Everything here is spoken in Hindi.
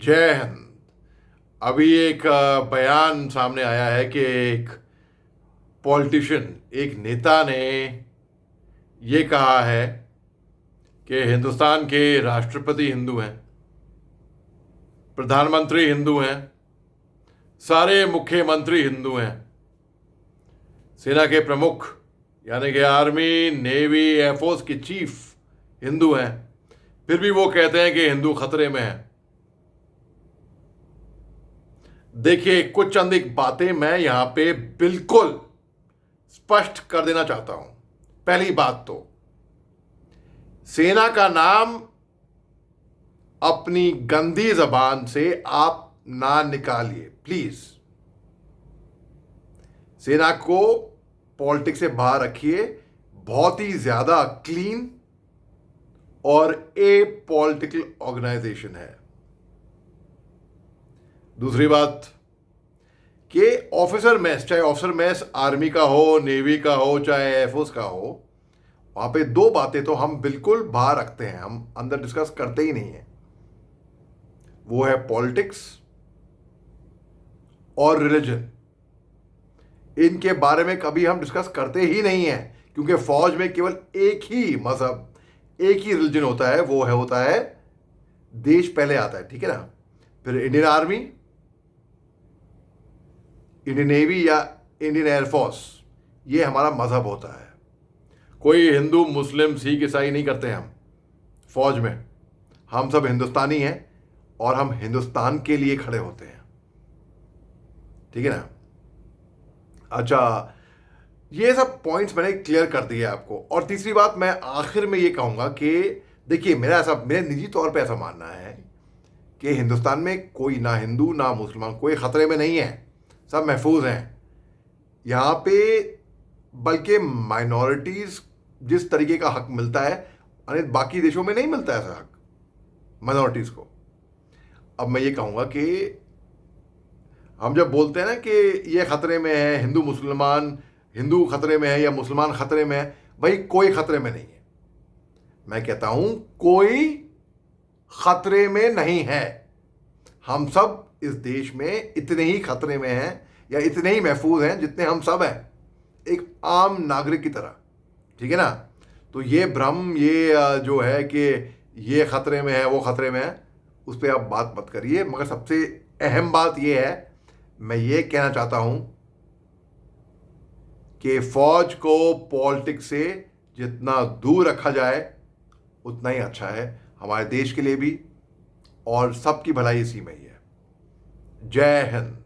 जय हिंद। अभी एक बयान सामने आया है कि एक पॉलिटिशियन, एक नेता ने ये कहा है कि हिंदुस्तान के राष्ट्रपति हिंदू हैं, प्रधानमंत्री हिंदू हैं, सारे मुख्यमंत्री हिंदू हैं, सेना के प्रमुख यानी कि आर्मी, नेवी, एयरफोर्स के चीफ हिंदू हैं, फिर भी वो कहते हैं कि हिंदू खतरे में है। देखिए, कुछ चंद एक बातें मैं यहां पे बिल्कुल स्पष्ट कर देना चाहता हूं। पहली बात तो, सेना का नाम अपनी गंदी जबान से आप ना निकालिए प्लीज। सेना को पॉलिटिक्स से बाहर रखिए। बहुत ही ज्यादा क्लीन और ए पॉलिटिकल ऑर्गेनाइजेशन है। दूसरी बात कि ऑफिसर मेस, चाहे ऑफिसर मेस आर्मी का हो, नेवी का हो, चाहे एयरफोर्स का हो, वहां पे दो बातें तो हम बिल्कुल बाहर रखते हैं, हम अंदर डिस्कस करते ही नहीं है। वो है पॉलिटिक्स और रिलीजन। इनके बारे में कभी हम डिस्कस करते ही नहीं है, क्योंकि फौज में केवल एक ही मजहब, एक ही रिलीजन होता है, वो है होता है देश पहले आता है, ठीक है ना। फिर इंडियन आर्मी, इंडियन नेवी या इंडियन एयरफोर्स, ये हमारा मजहब होता है। कोई हिंदू, मुस्लिम, सिख, ईसाई नहीं करते हम फौज में। हम सब हिंदुस्तानी हैं और हम हिंदुस्तान के लिए खड़े होते हैं, ठीक है ना। अच्छा, ये सब पॉइंट्स मैंने क्लियर कर दिए आपको। और तीसरी बात मैं आखिर में ये कहूंगा कि देखिए, मेरे निजी तौर पे ऐसा मानना है कि हिंदुस्तान में कोई ना हिंदू ना मुसलमान कोई खतरे में नहीं है, सब महफूज हैं यहाँ पे। बल्कि माइनॉरिटीज जिस तरीके का हक मिलता है, अरे बाकी देशों में नहीं मिलता ऐसा हक माइनॉरिटीज को। अब मैं ये कहूँगा कि हम जब बोलते हैं ना कि ये खतरे में है, हिंदू मुसलमान, हिंदू खतरे में है या मुसलमान खतरे में है, भाई कोई खतरे में नहीं है। मैं कहता हूं कोई खतरे में नहीं है। हम सब इस देश में इतने ही खतरे में हैं या इतने ही महफूज हैं जितने हम सब हैं, एक आम नागरिक की तरह, ठीक है ना। तो ये भ्रम, ये जो है कि ये खतरे में है, वो खतरे में है, उस पर आप बात मत करिए। मगर सबसे अहम बात ये है, मैं ये कहना चाहता हूं कि फौज को पॉलिटिक्स से जितना दूर रखा जाए उतना ही अच्छा है, हमारे देश के लिए भी, और सबकी भलाई इसी में ही है। जय हिंद।